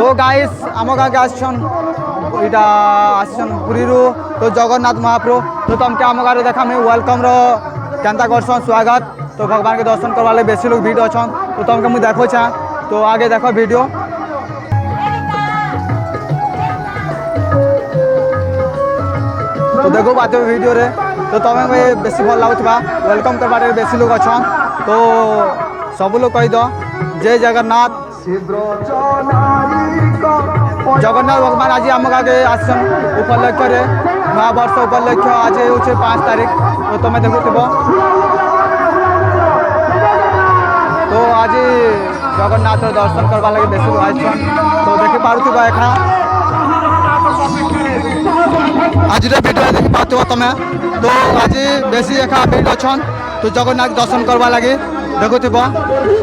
तो गाइस आम गाँव के आसन इटा आसन पुरी तो जगन्नाथ महाप्रभु तो तुमके आम गाँव देखा मैं वेलकम केन्ता करसन स्वागत तो भगवान के दर्शन करवा लगे बेसी लोग भीड़ अच्छा तो तुमके मुझे देखो छा तो आगे देखो वीडियो तो देखो बात वीडियो रे तो तुम्हें बेसी भल लगुवा वेलकम करवार बेसी लोग अच्छा तो सब लोग कहीद जय जगन्नाथ जगन्नाथ भगवान आज आम गाँव के आसन उपलक्ष्य नया वर्ष उपलक्ष्य आज हूँ 5 तारीख तो तुम्हें देखुव तो आज जगन्नाथ दर्शन करवा लगे बेसी लोग आसन तो देखी पार्थ्व एखा आज वीडियो देखी पार्थ्व तुम्हें तो आज बेसी एखा भीड़ अच्छन तो जगन्नाथ दर्शन करवा लगे देखुव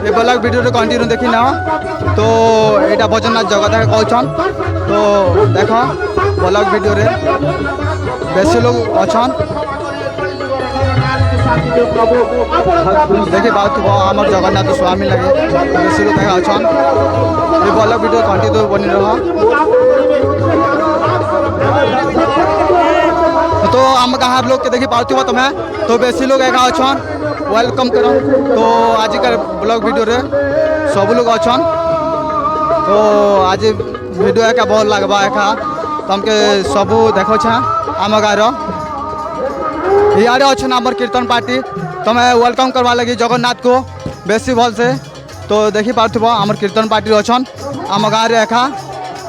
ये ब्लॉग वीडियो कंटिन्यू देखी ना तो यहाँ भजननाथ जगन्नाथ कहन तो देख ब्लॉग वीडियो रे बेसी लोग अच्छन देखी पार्थ्व आम जगन्नाथ स्वामी लगे बेसी लोग देखा अच्छन ये ब्लॉग वीडियो कंटिन्यू बनी रहा तो आम गाँव लोग के देखी पार्थ्व तुम्हें तो बेसी लोग एका अच्छन वेलकम करो तो आज का ब्लॉग वीडियो रे सब लोग अच्छन तो आज वीडियो एका बहुत लगवा एका तुमके सब देखो छा आम गाँव इे अच्छन आम कीर्तन पार्टी तुम्हें वेलकम करवा लगी जगन्नाथ को बेसी भल से तो देखी पार्थ्व आम कीर्तन पार्टी अच्छन आम गाँव एका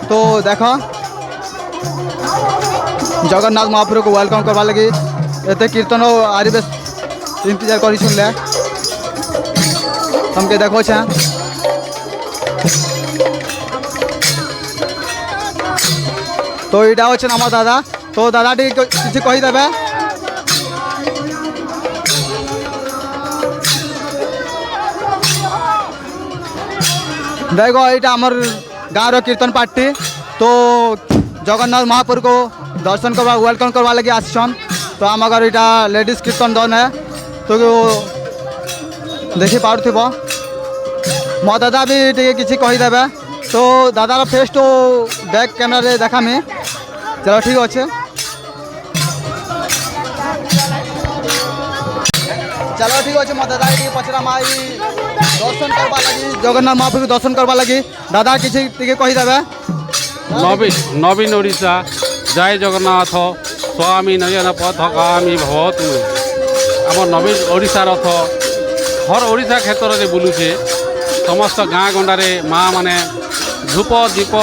तो देख जगन्नाथ महाप्रभु को वेलकम करवा लगी एते कीर्तन आरी बेस इंतजार कर तुमके देखो छा तो यहाँ अच्छे आम दादा तो दादा किसी कहीदेवे देखो यहाँ आमर गाँव कीर्तन पार्टी तो जगन्नाथ महाप्रभु को दर्शन करवा वेलकम करवा लगे आसन तो आम घर यहाँ लेडीज कीर्तन दल है तो देखी पार्थ्व मो दादा भी किसी कहीदेवे तो दादार फेस तो बैक कैमेरा देखा मैं चलो ठीक अच्छे चलो ठीक अच्छे मो दादा पचरा माई दर्शन करवा लगी जगन्नाथ महाप्रभु दर्शन करवा लगी दादा किसी कहीदेवे नवीन ओडिशा जय जगन्नाथ स्वामी नयन पथगामी भवतु आम नवीन ओडिशा रथ हर ओडिशा क्षेत्र में बुलूचे समस्त गाँ गंडारे माँ माने धूप दीप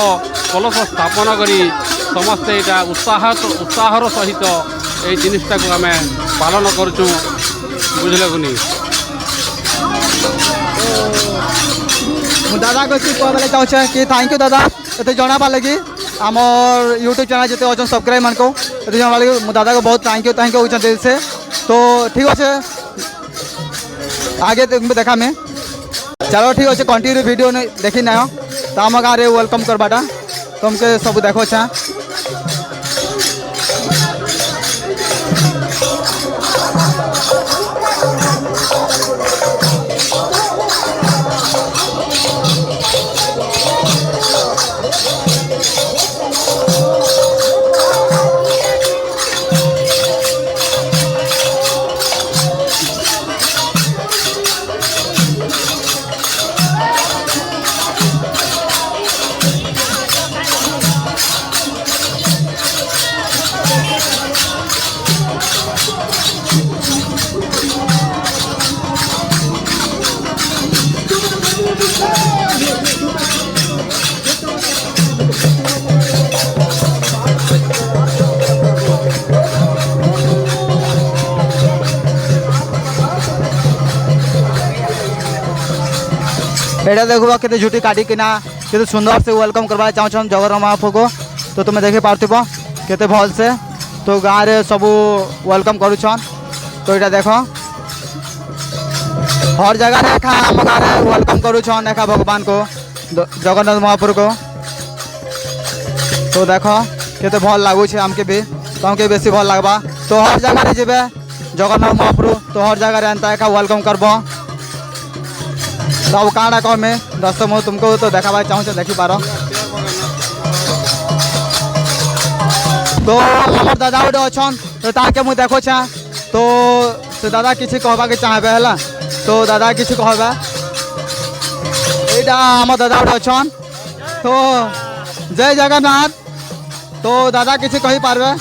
कलश स्थापन करी समस्ते यहाँ उत्साहर सहित ये जिनटा को आम पालन करूँ बुझल कि दादा को कहना चाहूँ कि थैंक यू दादा ये जनाबा लगी आमर यूट्यूब चैनल जिते अच्छे सब्सक्राइब मान को ये जनाबा लगी दादा को बहुत थैंक यू दिल से तो ठीक अच्छे आगे देखा मैं चलो ठीक अच्छे कंटिन्यू वीडियो देखी ना तो आम गाँव में वेलकम करवाटा तुमके सब देखो छा एटा देखो के झुटी काटी किना के सुंदर से वेलकम करवा चाहूँ जगन्नाथ महाप्रभु को तो तुम्हें देखी पार्थ्व केते भल से तो गाँव में सब वेलकम करुछन तो यहाँ देख हर जगह एखा आम गाँव में वेलकम करुछन एखा भगवान को जगन्नाथ महाप्रभु को तो देख केते भल लगुच आमके भी तुमके बेसी भल लगवा तो हर जगह जीवे जगन्नाथ महाप्रभु तो हर जगह एंता एका वेलकम करब तो काड़ा कह में दर्शक मैं तुमको तो देखा चाहूँ देखी पार तो आम दादा गोटे अच्छा तो ताके मुझे देखो तो से दादा किसी कहवा के चाहबे है तो दादा किसी कहबे यहाँ आम दादा गोटे अच्छा तो जय जगन्नाथ तो दादा किसी कही पारबे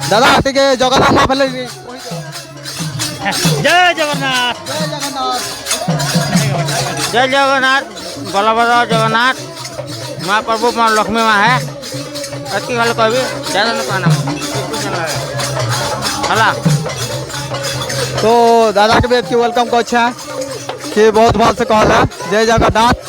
दादा टे जगन्नाथ महाफल जय जगन्नाथ जय जगन्नाथ जय जगन्नाथ बलभद्र जगन्नाथ महाप्रभु माँ लक्ष्मी माँ है अति गल कहबी ज्यादा न कहना हला तो दादा के भी एतकी वेलकम कर कि बहुत भल से कहला जय जगन्नाथ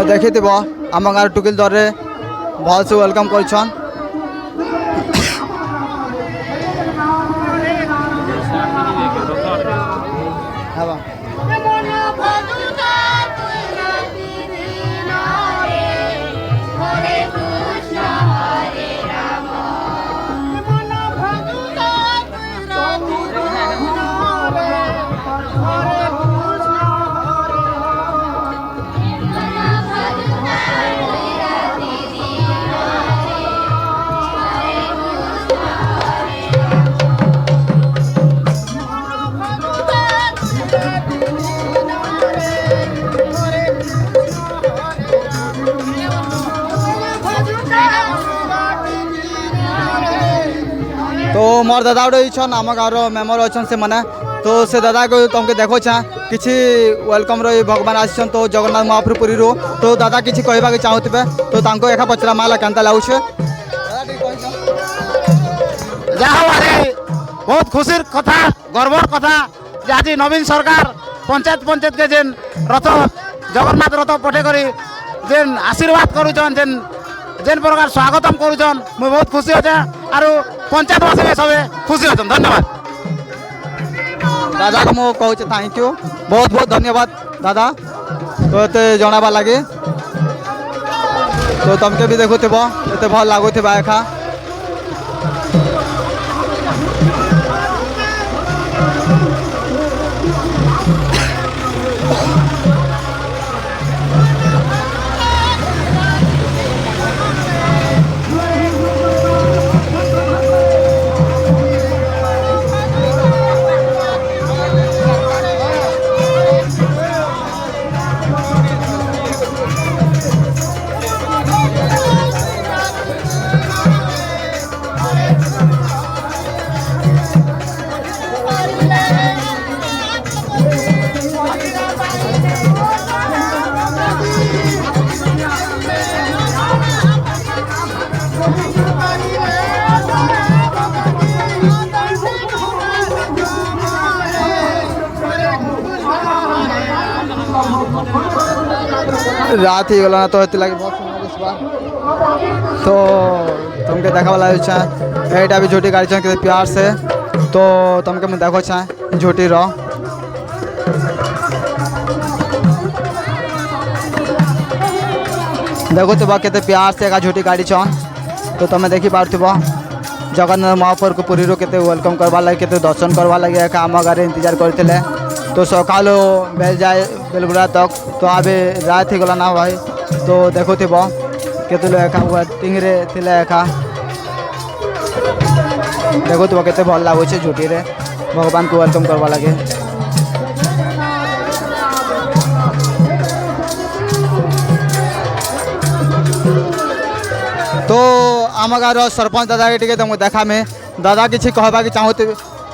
देखी थी आम गाँव टुकिल दर रे भल से वेलकम कर तो मोर दादा गोटे छन आम गाँव मेम्बर अच्छा से मैंने तो से दादा को तुमके देखो किसी वेलकम रो भगवान आसन तो जगन्नाथ महाप्रभु पुरी रो तो दादा किसी कहवा के चाहूबे तो तांको एका पचरा माला केनता लागुछे जाए बहुत खुशी कथा गर्वर कथा जे आज नवीन सरकार पंचायत के जेन रथ जगन्नाथ रथ पठे करी जेन आशीर्वाद करुचन जेन जेन प्रकार स्वागतम करुचन मुझे बहुत खुशी अच्छे और पंचायतवासी में सब खुशी अच्छन धन्यवाद दादा को मुझे कहूँ थैंक यू बहुत बहुत धन्यवाद दादा तो ये जनावा लगे तो तुमके भी देखुथ ये भल लगुथ एखा रात ही गला तो लगे बहुत सुंदर इस बार तो तुमके देखा वाला यहाँ भी झोटी गाड़ी के प्यार से तो तुमके मैं देखो झोटी रो देखो तो के प्यार से एक झोटी गाड़ी छन तो तुम्हें देखी पार्थ्व जगन्नाथ महाप्रभु को पुरी के वेलकम करवा लगे के दर्शन करवा लगे एक आम गाड़ी इंतजार करते तो सका बेल जाए बेलबुरा तक तो अभी रात ही गला ना भाई तो देखो केते एका वेटिंग रे थिले एका देखो केते भल लागुचे झुटी रे भगवान को वेलकम करवा लगे तो आम गाँव सरपंच दादा के टिके तुमको देखा में दादा किसी कहवा कि चाहूते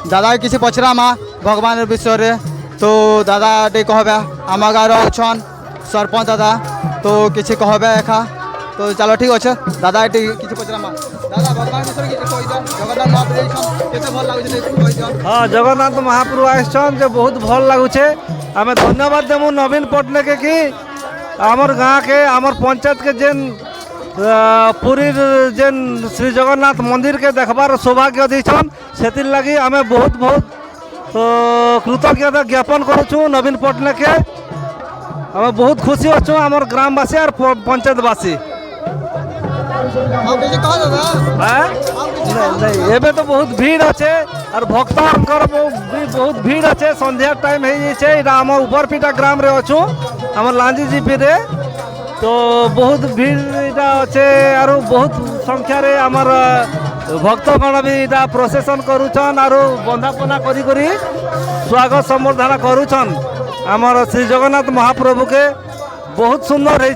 दादा किसी पचरामा भगवान विषय रे तो दादा टे कहबे आम गाँव अच्छन सरपंच दादा तो किसी कहबे एखा तो चलो ठीक अच्छे दादा ये किसी पचरामा दादा भगवान विषय किसी कहि दियो जगन्नाथ महाप्रभु केते भल लागुछ कहि दियो। हाँ जगन्नाथ महाप्रभु आसन जे बहुत भल लगुचे आम धन्यवाद देमु नवीन पट्टनायक कि आमर गाँ के आमर पंचायत के जेन पुरी जेन श्री जगन्नाथ मंदिर के देखबार सौभाग्य दीछन से लगी आम बहुत बहुत कृतज्ञता ज्ञापन करुँ नवीन पट्टनायक के आम बहुत खुशी अच्छु आमर ग्रामवासी और पंचायतवासी। और किसी कह दादा नहीं एबे तो बहुत भीड़ अच्छे और भक्तर भी बहुत भीड़ अच्छे संध्या टाइम आम उपरपीटा ग्राम रे अच्छु आम लांजी जीपी रे तो बहुत भीड़ इटा अच्छे और बहुत संख्या रे आमर भक्तगण भी इटा प्रोसेसन करुछन और बंधापना करी करी स्वागत संबर्धना करुछन आमर श्री जगन्नाथ महाप्रभु के बहुत सुंदर है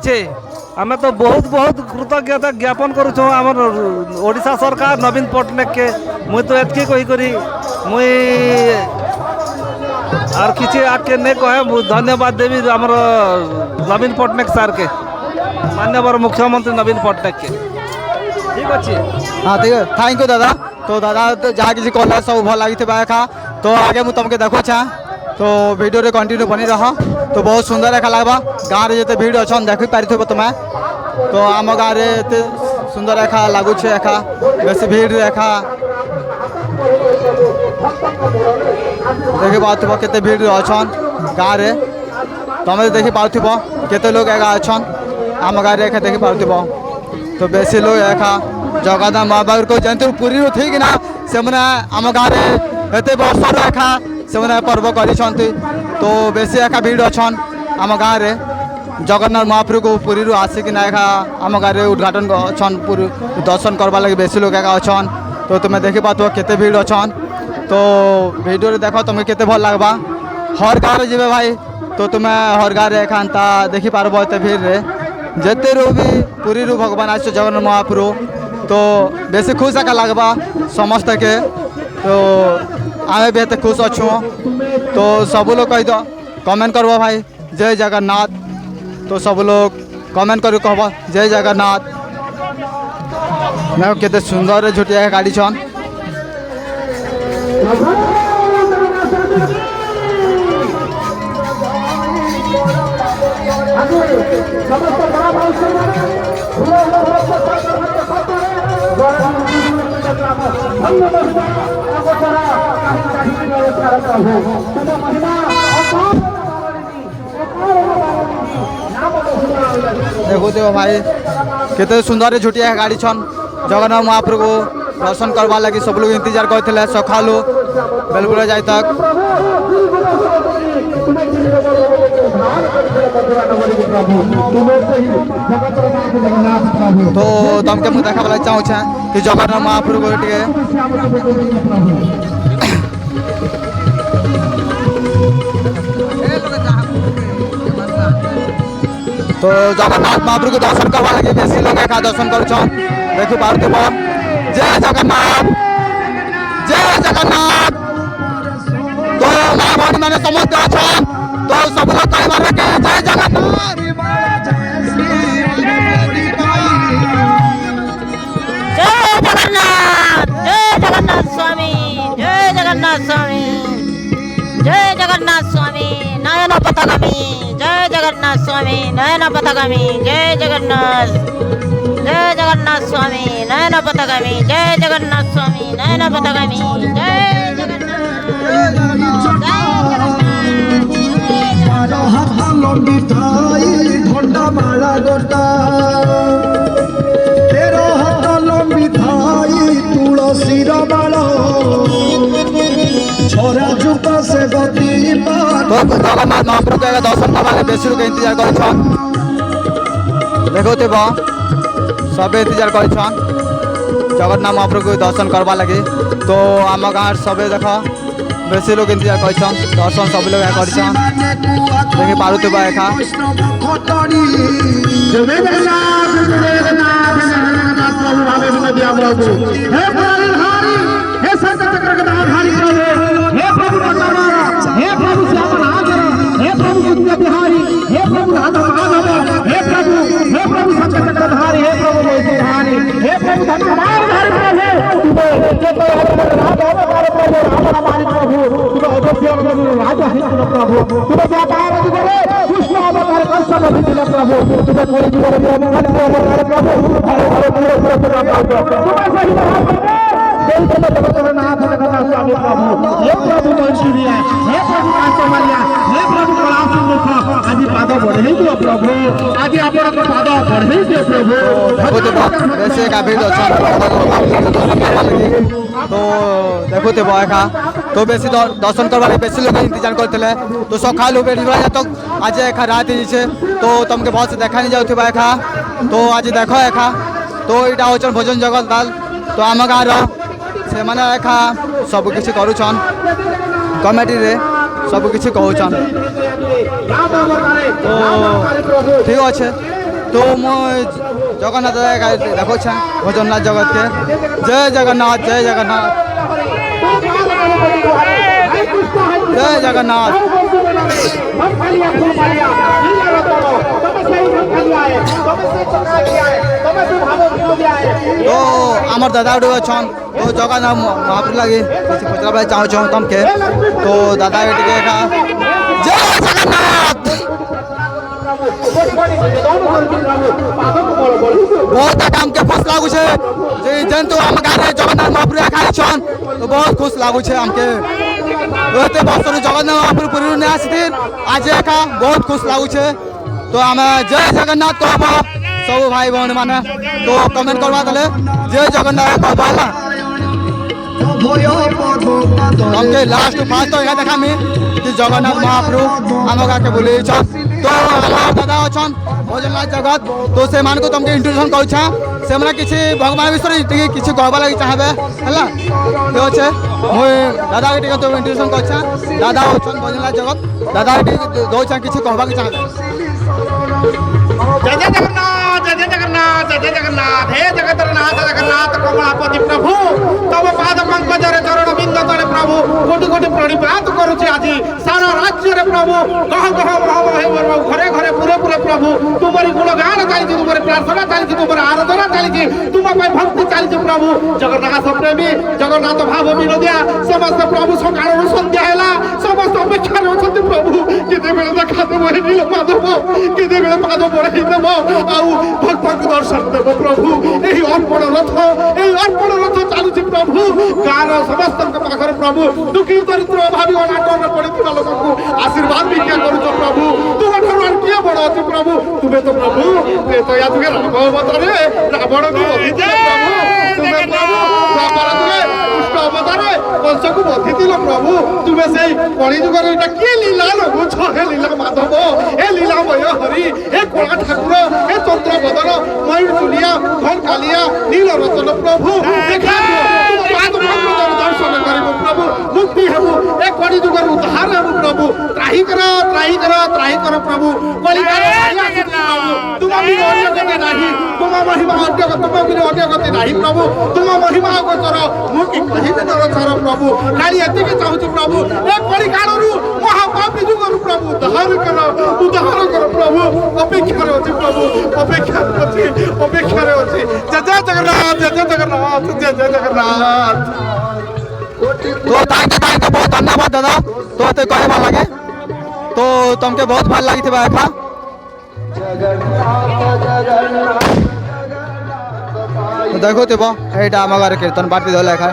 आम तो बहुत बहुत कृतज्ञता ज्ञापन करुँ आमर ओडिशा सरकार नवीन पट्टनायक के मुई तो एतकी कहीकरी मुई और किसी आगे नहीं कहे धन्यवाद देवी आमर नवीन पट्टनायक सार के मान्यवर मुख्यमंत्री नवीन पट्टनायक के ठीक अच्छे। हाँ ठीक है थैंक यू दादा तो दादा तो जहाँ किसी कहला सब भल लगी एखा तो आगे मुझे तुमके देखो छा तो वीडियो रे कंटिन्यू बनी रह तो बहुत सुंदर एखा लगवा गाँव रे जिते भीड़ अच्छन देख पारि तुम्हें तो आम गाँव रे एते सुंदर एखा लगुच एखा बेस भीड़ एखा देखी पाथ्व केते भीड़ अच्छन गाँव रे तुम देखी पाथ्व केते लोग एका अच्छन आम गाँव रे एखा देखी पाथ्व तो बेसी लोग एखा जगन्नाथ महाप्रभु को जयंती पुरी ठीक ना से आम गाँव रे एते वर्ष एखा से पर्व कर तो बेसी एका भीड़ अच्छन आम गाँव रे जगन्नाथ महाप्रभु को पुरी आसिकिना एखा आम गाँव रे उद्घाटन अच्छन पूरी दर्शन करवा लगे बेसी लोग एका अच्छन तो तुम्हें देखी पाथ्व केते भीड़ अच्छन तो वीडियो रे देख तुम्हें केते भल लगवा हर गाँव जी भाई तो तुम्हें हर गाँव रे एखा देखी पार्ब एत भीड़ रे जेते रू भी पुरी भगवान आस जगन्नाथ महाप्रभु तो बेसी खुश एका लगवा समस्त के तो आम भी एत खुश अच्छु तो सब लोग कह दो कमेंट करब भाई जय जगन्नाथ तो सब लोग कमेंट कर कहब जय जगन्नाथ मैं केते सुंदर झुटिया गाड़ी छन देखो देखो भाई केते सुंदर झुटिया गाड़ी छन जगन्नाथ महाप्रभु को दर्शन करवा लगी सब लोग इंतजार करते सकालू बेलबुला जाए तक तो तुमके मुझे देखा चाहूँ कि जगन्नाथ महाप्रभु को टे तो जगन्नाथ महाप्रभु को दर्शन करवा लगे बेसी लोग एका दर्शन कर देखी पार्थिव जय जगन्नाथ तो माँ भौणी मैंने समझते अच्छन तो सब लोग कह मारे के जय जगन्नाथ स्वामी जय जगन्नाथ स्वामी जय जगन्नाथ स्वामी नयन पथगामी जय जगन्नाथ स्वामी नयन पथगामी जय जगन्नाथ स्वामी नयन पथगामी जय जगन्नाथ स्वामी नयन पथगामी जय तो जगन्नाथ महाप्रभु के दर्शन करवा बेसी लोग इंतजार कर देखो सब इंतजार कर जगन्नाथ महाप्रभु को दर्शन करवा लगे तो आम गाँव सब देख बेसी लोग इंतजार कर दर्शन सब लोग देखी पारुथिव एका ଭାଗ୍ୟ ହେଇଥିଲ ପ୍ରଭୁ ତୁମେ ଯାତାୟାତ ଯୁଗରେ କୃଷ୍ଣ ଅବତାର କଂସ ଲଭିଥିଲ ପ୍ରଭୁ ତୁମେ କଳି ଯୁଗରେ ପ୍ରଭୁ ଘରେ ଘରେ ତୁମେ ସେହି ଦେଇଥିଲେ ଜଗତର ନାଥ ଜଗନ୍ନାଥ ସ୍ୱାମୀ ପ୍ରଭୁ ହେ ପ୍ରଭୁ ମୈସୁରିଆ ହେ ପ୍ରଭୁ କାନ୍ତମାଲିଆ ହେ ପ୍ରଭୁ କଳାସୁନ୍ଦୁଖ ଆଜି ପାଦ ବଢ଼େଇ ଦିଅ ପ୍ରଭୁ ଆଜି ଆପଣଙ୍କ ପାଦ ବଢ଼େଇ ଦିଅ ପ୍ରଭୁ बेसी एका भीड़ अच्छा तो देखुते एका तो बेसी दर्शन करवार बेसी लोग इंतजार करते तो सका बेड़ा तक आज एका रात है तो तुमके बहुत देखा नहीं जाऊँ एका तो आज देख एका तो यहाँ हूँ भोजन जगत दाल तो आम गाँव से मैंने एका सबकि करुन कमेटी रे सबकि कहन तो ठीक अच्छे तो मो जगन्नाथ देखो भोजननाथ जगत के जय जगन्नाथ जय जगन्नाथ जय जगन्नाथ। तो आमर दादा गुटे अच्छा तो जगन्नाथ महाप्रभु लगे पचरा चाहूँ तुमके तो दादा जय जगन्नाथ बहुत हमके खुश लागू है जंतु आम गाँव जगन्नाथ महाप्रभु खाई छन तो बहुत खुश लागू है हमके एत वर्ष जगन्नाथ महाप्रभु पुरी नहीं आसी आज एका बहुत खुश लागू है तो आम जय जगन्नाथ कहब सब भाई भौणी मैंने तो कमेंट करवा देले जय जगन्नाथ कहब हमके लास्ट फास्ट तो देखा कि जगन्नाथ महाप्रभु आम गाँव के बुले तो दादा अच्छा भोजननाथ जगत तो से मान को तुमके इंट्रोडक्शन करूँ से मैंने किसी भगवान विषय किसी कहवा लगे चाहे है तो अच्छे मुझे दादा के तो इंट्रोडक्शन कर दादा अच्छा भोजननाथ जगत दादा दौर किसी कहवा चाहे जय जय जगन्नाथ जय जय जगन्नाथ जय जय जगन्नाथ हे जगतरनाथ जगन्नाथ कमलापति प्रभु तब पाद पंकजरे चरण बिंद तले प्रभु कोटि कोटि प्रणिपात करुछि आजि सारा राज्य रे प्रभु गह गह मह हे प्रभु घरे घरे पूरे पूरे प्रभु तुमरी गुणगान चालिछि तुमरी प्रार्थना चालिछि तुमरी आराधना चालिछि तुम पय भक्ति चालिछि प्रभु जगन्नाथ प्रेमी जगन्नाथ भाव विनोदिया समस्त प्रभु सकाळ संध्या हैला समस्त अपेक्षा रे अछंती प्रभु केते बेले देखा देबो हे नील माधव केते बेले पाद बढ़ाई देव आउ भक्त को दर्शन देव प्रभु यही अर्पण रथ चलुछि प्रभु गाँव समस्त पाखर प्रभु दुखी दरिद्र अभावी अनाटन पड़ता लोक को आशीर्वाद भिक्षा करुच प्रभु तुम ठार किए बड़ अच्छी प्रभु तुम्हें तो प्रभु या तुगे राम अवतारे रावण को तुम्हें प्रभु कृष्ण अवतारे कंस को बधिथिल प्रभु तुम्हें से कलिजुगर किए लीला लगुछ हे लीला माधव हे लीलामय हरि हे कला ठाकुर हे चंद्र बदन मयूर चुलिया घन कालिया नील रतन प्रभु देखा दर्शन कर प्रभु मुक्ति हेबु ए कली जुगर उद्धार हेबु प्रभु त्राही कर प्रभु कलिकार तुम भी अन्य गति नहीं तुम महिमा अन्य गति नहीं प्रभु तुम महिमा गोचर मुझे कही नरचर प्रभु खाली एतिक चाहूँ प्रभु ए कलिकार महापापी जुगर प्रभु उद्धार कर प्रभु अपेक्षा अच्छी प्रभु अपेक्षा अच्छी जय जय जगन्नाथ जय जय जगन्नाथ जय जय जगन्नाथ। तो थैंक यू बहुत धन्यवाद दादा तो कहे भल लगे तो तुमके बहुत भल लगी एका देखो यहाँ आम गाँव कीर्तन पार्टी दल एका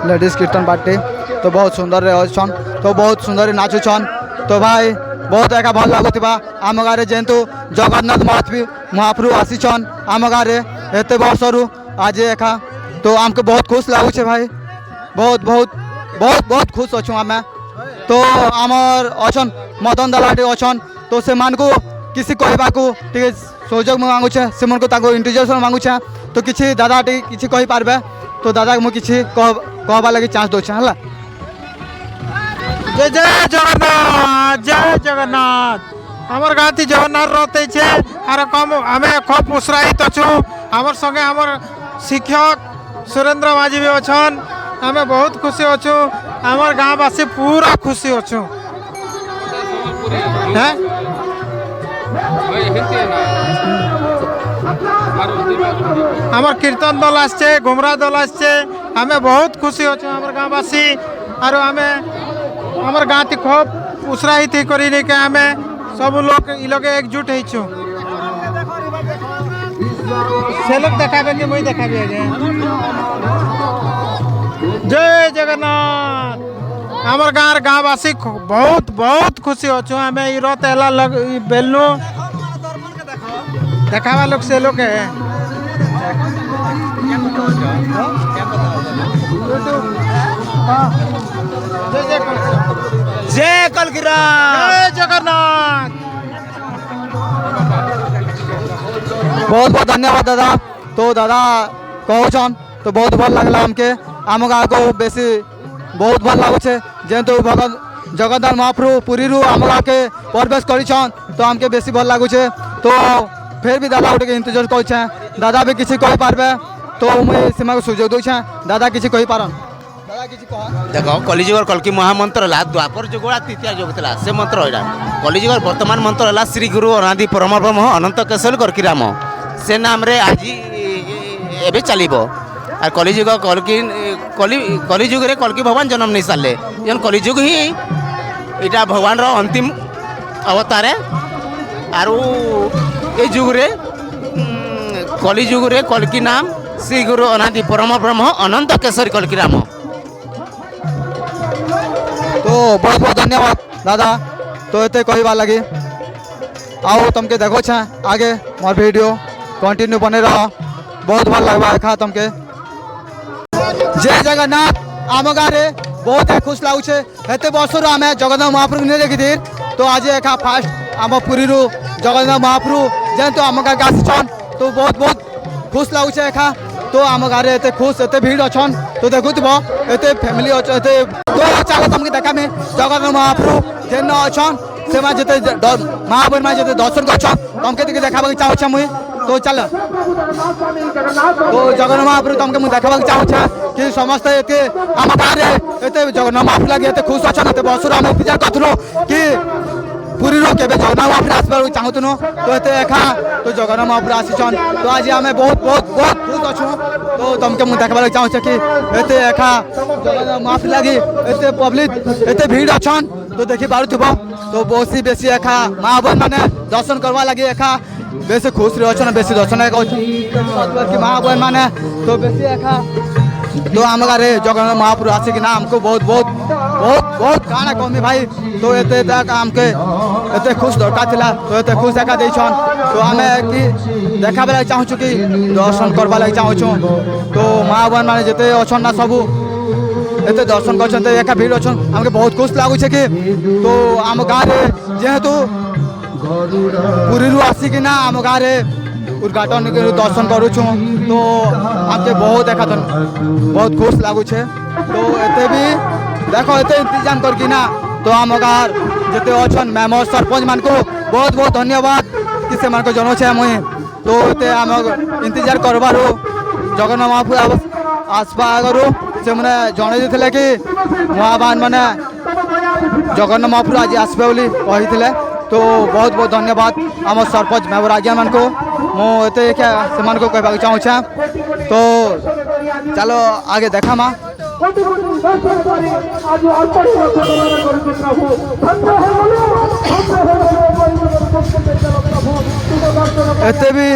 लेडीज कीर्तन पार्टी तो बहुत सुंदर अच्छन तो बहुत सुंदर नाचुन तो भाई बहुत एका भल लगुवा आम गाँव जेहेतु जगन्नाथ महाप्रभु आसीचन आम गाँव एत वर्षरू आज एका तो आमको बहुत खुश लगुचे भाई बहुत बहुत बहुत बहुत खुश अच्छु आम तो आमर अच्छन मदन दलाटे अच्छन तो से मान को किसी कहवा सहयोग मांगुचे से मन को इंट्रोडक्शन मांगुचे तो किसी दादा किसी कही पार्बे तो दादा मुझे किसी कहवा लगे चांस दूचे है जय जय जगन्नाथ आमर गाँव जगन्नाथ रहते छे आर कम आम खूब उत्साहित अच्छु आमर संगे आमर शिक्षक सुरेंद्र माझी भी अच्छन आम बहुत खुशी अच्छु आमर गाँववासी पूरा खुशी अच्छु आमर कीर्तन दल आसचे घुमरा दल आसचे आम बहुत खुशी अच्छु आमर गाँववासी आर आम हमर गाँव थी खूब उत्साहित करी के आमे सब लोग इ लोग एकजुट होइछु से लोग देखाबे कि मुई देखाबी आगे जय जगन्नाथ हमर गाँव गाँववासी बहुत बहुत खुशी होछु हमें इ रथ एला लग बेलनु देखावा लोग से लोग है जय कलगिरा जय जगन्नाथ बहुत बहुत धन्यवाद दादा। तो दादा कहन तो बहुत भल लगला हमके आम गाँव को बेसी बहुत भल लगुचे जेहेतु भगत जगन्नाथ महाप्रभु पुरी आम गाँव के प्रवेश करिछन तो हमके बेसी भल लगुचे। तो फिर भी दादा गोटे इंतजार करे दादा भी किसी कही पारबे तो मुझे सीमा को सुजोग दूचे दादा किसी कही पारन दादा किसी कह देख कलिजुगर कल्कि महामंत्र है द्वापर जुगड़ा तृतीय जुग था से मंत्र है कलिजुगर वर्तमान मंत्र है श्री गुरु अनादि परम ब्रह्म अनंत केशव करकी राम से नाम रे आज एबे चलिबो और कलिजुग कलिजुग रे कल्कि भगवान जन्म नहीं सारे जन कलिजुग ही इटा भगवान रो अंतिम अवतार है और ये जुग रे कलिजुग रे कल्कि नाम श्री गुरु अनादि परम ब्रह्म अनंत केशरी कल्कि राम। तो बहुत बहुत धन्यवाद दादा। तो ये कहवा लगी आओ तुमके देखो छे आगे मोर वीडियो कंटिन्यू बने रहो बहुत भल लगवा खा तुमके। जय जगन्नाथ आम गाँव बहुत खुश लगुचे एत वर्ष आम जगन्नाथ महाप्रभु नहीं देखी तो आज एका फास्ट आम पुरी जगन्नाथ महाप्रभु जेहेतु आम गाँव आसीछन तो बहुत बहुत खुश लगुचे एका। तो आम गाँव एत खुश एत भीड़ अच्छन तो देखुव एत फैमिली तो चलो तुमके देखा में जगन्नाथ महाप्रभु जेन अच्छन से महाबन में जो दर्शन कर तुमके देखा चाहे मुई तो चल तो जगन्नाथ महाप्रभु तुमके मुझे देखा चाहे कि समस्ते एत आम गाँव एत जगन्नाथ महाप्रभु लगे एत खुश अच्छन एत वर्ष आम इंतजार करूँ कि पुरी के जगन्नाथ महाप्रभु आसबार चाहूँ तो एत एका तो जगन्नाथ महाप्रभु आसीछन तो आज आम बहुत बहुत बहुत खुश अच्छु तो तुमके मुझे देखा चाहे कि एत एका जगन्नाथ महाप्रभु लगे एत पब्लिक एत भीड़ अच्छन तो देखी पार्थुब तो बेसी बेसी एका महाबन मैंने दर्शन करवा लगे एका बेसी खुश रहे अच्छन बेसी दर्शन कि महाबन मैंने तो बेसी एका तो आम गाँव जगन्नाथ महाप्रभु आसिकिना आमको बहुत बहुत बहुत बहुत काना कमी भाई तो एते आमके एते खुश दरकार थिला तो एते खुश एका देछन तो आमे कि देखा बेला चाहूँ कि दर्शन करवा लगे चाहूँ तो महाबन माने जेते अच्छन ना सबू एते दर्शन कर एका भीड़ अच्छन आमके बहुत खुश लगुचे कि तो आम गाँव जेहेतु पुरी आसिकिना आम गाँव उद्घाटन दर्शन करुछु तो आमके बहुत देखा बहुत खुश लगुचे तो एते भी देखो एते इंतजाम करकिना तो आम गाँव जिते अच्छन मेम्बर सरपंच मान को बहुत बहुत धन्यवाद कि से मान जनो छे मुई तो एते आम इंतजार करबार जगन्नाथ महाप्रभु आसवा आगु से मैंने जन देते कि महाबान मैंने जगन्नाथ महाप्रभु आज आसबे बोली कही तो बहुत बहुत धन्यवाद आम सरपंच मेम्बर आज्ञा मान को मुझे से कहवाक चाहूँ तो चलो आगे देखा माँ एते भी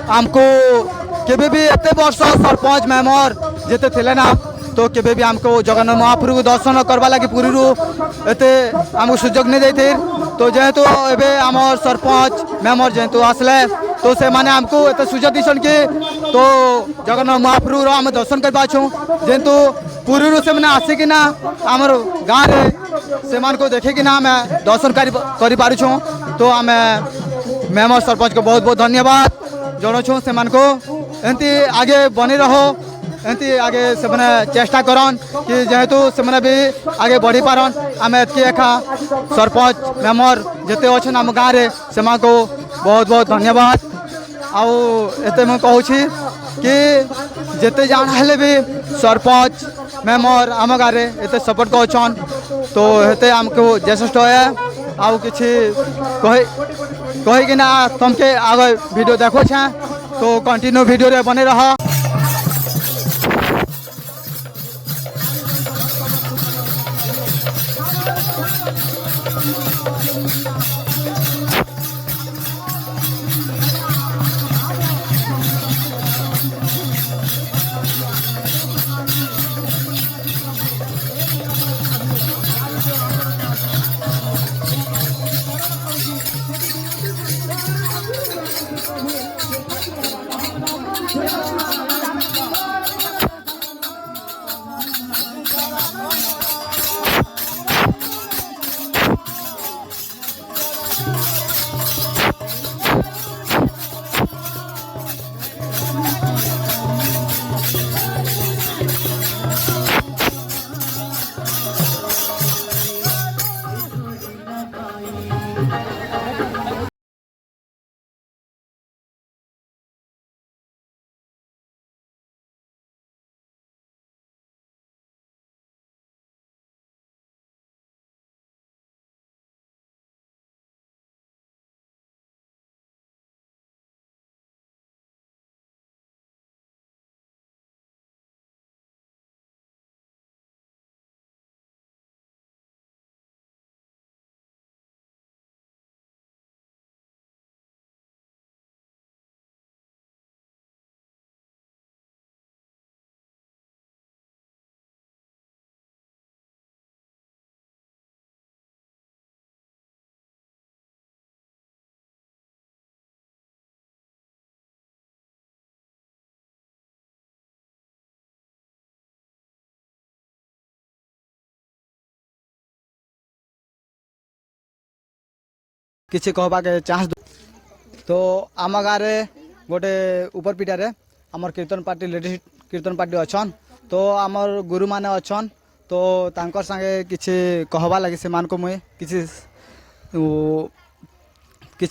आमको केबे भी एते वर्ष सरपंच मेम्बर जेते थिले ना तो केबे भी आमको जगन्नाथ महाप्रभु दर्शन करवा लगी पुरी एते आमको सुजोग नहीं देते तो जेहेतु एबे आम सरपंच मेम्बर जेहेतु आसले तो से माने आमको एते सुजोग दीछन कि तो जगन्नाथ महाप्रभु आम दर्शन कर पाछू जेहेतु पुरी से मैंने आसिकिना आमर गाँव रे से मान को देखिकिना आम दर्शन कर पारुछूँ तो आम मेम्बर सरपंच को बहुत बहुत धन्यवाद जनाऊँ से मान को एमती आगे बनी रहो एमती आगे से मैंने चेष्टा करन कि जेहेतु से मैंने भी आगे बढ़ी पारन आम एतकी एका सरपंच मेम्बर जिते अच्छे आम गाँव रे से मान को बहुत बहुत धन्यवाद आउ एते मैं कहूँ कि जिते जान हेले भी सरपंच मेम्बर आम गाँव रे एते सपोर्ट करछन तो हेते आमको ज्येष्ठ है आउ किछि कहिकिना तुमके आगे वीडियो देखो छे तो कंटिन्यू वीडियो रे बने रह। किसी कहबा के चांस तो आम गाँव गोटे उपरपीटारे आमर कीर्तन पार्टी लेडीज कीर्तन पार्टी अच्छन तो आमर गुरु माने अच्छन तो तांकर संगे किसी कहबा लगे से मान को मुई किसी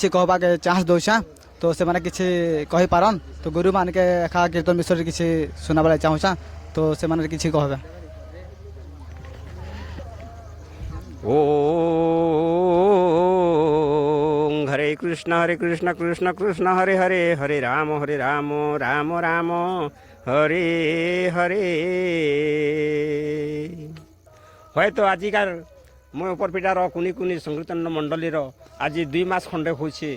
कहबा के चांस दौछा तो से माने किसी कहि पारन तो गुरु मान के एखा कीर्तन विषय किसी सुनाबा चाहूछा तो से माने किसी कहबे। ओम हरे कृष्ण कृष्ण कृष्ण हरे हरे हरे राम राम राम हरे हरे। हय तो आजिकार मैं उपरपीटार कुनी कुनी संकीर्तन मंडली आज 2 मास खंडे होछि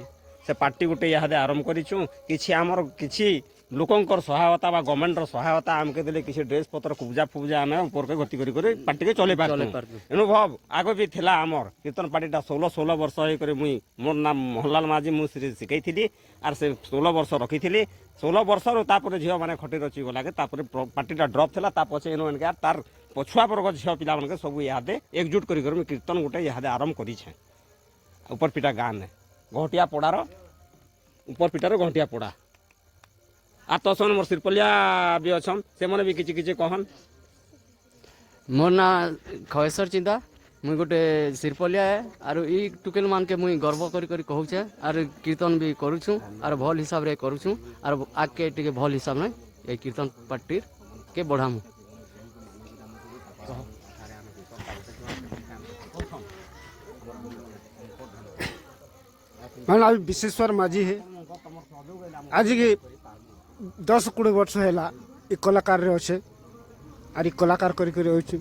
से पार्टी गोटे इहादे आरंभ करिछु किछि आमर किछि लोकंकर सहायता बा गवर्नमेंटर सहायता आमके देले किछि ड्रेस पत्र पूजा पूजा आमे ऊपर के गति करी पार्टी के चले पार अनुभव आगो भी थिला आमर कीर्तन पार्टीटा 16 वर्ष होई करे मुई मोर नाम मोहनलाल माझी मु शिखैथिली आर से 16 वर्ष रखिथिली 16 वर्ष रो तापर झियो माने खटी रची गला के तापर पार्टीटा ड्रॉप थिला ता पछे एनो एनके तार पछुआ वर्ग झियो पिला मन के सब इहादे एकजुट करी कर कीर्तन गोटे इहादे आरंभ करी छे उपरपीटा गाँ ने घटिया पड़ार उपरपीटार घटिया पड़ा आ तसन मोर सिरपलिया भी अच्छन से माने भी किछि किछि कहन। मोर ना खयसर चिंता मुई गोटे सिरपलिया है आरो ई टुकेल मान के मुई गर्व करी करी कहूछे आरो कीर्तन भी करूछु आरो भल हिसाब रे करूछु आरो आके टिके भल हिसाब नै ए कीर्तन पार्टी के बढ़ामु। मैं नाम विश्वेश्वर माझी है। आज के 10-20 वर्ष है ये कलाकार रे अच्छे आर ये कलाकार करी करी होइछु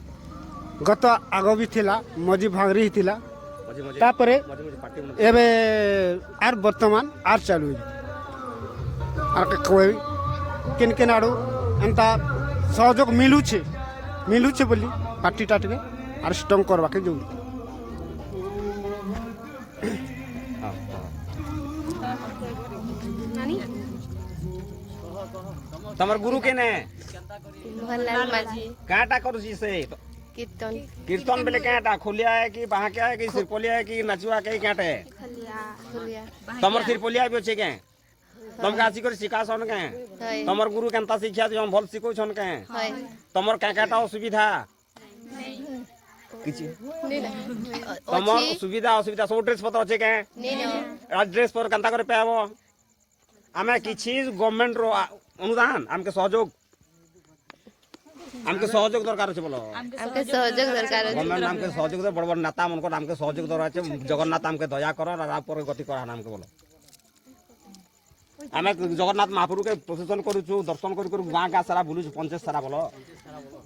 गत आग भी थिला मजी भांगरी ही थिला तापरे एबे आर वर्तमान आर चालू आर के कोई किन किन आड़ू एंता सहयोग मिलुछे बोली पार्टी टाटे आर स्ट्रॉन्ग करवा के जो तमर गुरु केने मोहनलाल माझी काटा करूसी से कीर्तन कीर्तन बेले काटा खोलिया है कि बाहा क्या है कि सिरपोलिया है कि नचुआ के काटे है खुलिया तमर सिरपोलिया भी अच्छे के तुम कासी कर सिखा सन के तमर गुरु केनता शिक्षा जो भल सिखो छन के तमर काटा असुविधा किछि तमर सुविधा असुविधा सब ड्रेस पत्र अच्छे के ड्रेस पर केनता करे पेबो आमे किछि गवर्नमेंट रो अनुदान आमके सहयोग दरकार छै बोलो हमके सहयोग दरकार है गवर्नमेंट आमके सहयोग दे बड़ बड़ नेता मन को आमके सहयोग दरकार छै जगन्नाथ आमके दया कर और आप पर गति कर आमके बोलो आमे जगन्नाथ महाप्रभु के प्रोसेसन करू छु दर्शन करू गां गां सारा बुलु छु पंचायत सारा बोलो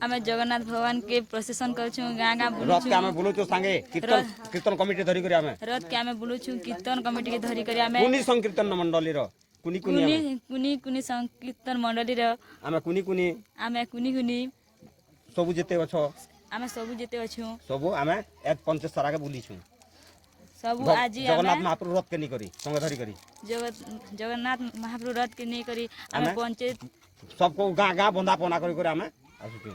आमे जगन्नाथ भगवान के प्रोसेसन करू छु गां गां बुलु रथ के आमे बुलु छु संगे कीर्तन कमिटी धरि करी आमे रथ के आमे बुलु छु कीर्तन कमिटी के धरि करी आमे कुनी संकीर्तन मंडली रो कुनी संकीर्तन मंडली रो आमे कुनी सबु जेते अछो आमे सबु जेते अछु सबु आमे एक पंचायत सारा के बुली छु सबु आज जगन्नाथ महाप्रभु रथ के नहीं करी संगे धरि करी जगन्नाथ महाप्रभु रथ के नहीं करी आमे पंचायत सबको गां गां बंदापना करी आमे आसु छु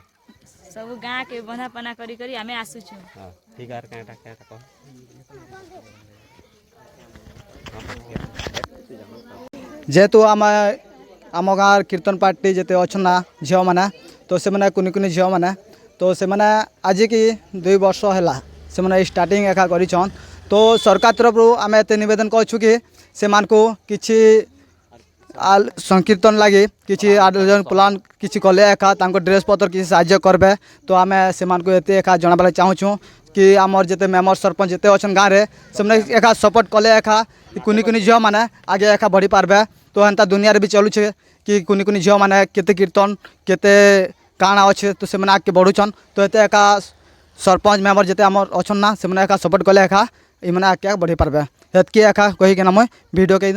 सब गां के बंदापना करी आमे आसु छु। हां ठीक है काटा कह जेहेतु आम गाँव कीर्तन पार्टी जिते अच्छा झील मैंने तो से कुनि कुनि झील मैंने तो से आज की 2 वर्ष है से स्टार्टिंग एका करिछन तो सरकार तरफ आम एत नवेदन करूँ कि से किसी संकीर्तन लगे किसी आयोजन प्लान किसी कले एका ड्रेस पत्र किसी साहाय्य करबे तो आम से एका जनाबा चाहूँ कि आमर जिते मेम्बर सरपंच जिते अच्छा गाँव में से एका सपोर्ट कले एका कुनि कुनि झील मैंने आगे एका बढ़ी पारबे तो एंता दुनिया भी चलुचे कि कुनि कुनि झील मैंने केते कीर्तन केते काଣା अच्छे तो से आगे बढ़ुचन तो ये एका सरपंच मेम्बर जिते आमर अच्छा ना से एका सपोर्ट कले एका ये आगे बढ़ी पारबे एतकी एका कहीकिना मुई वीडियो कही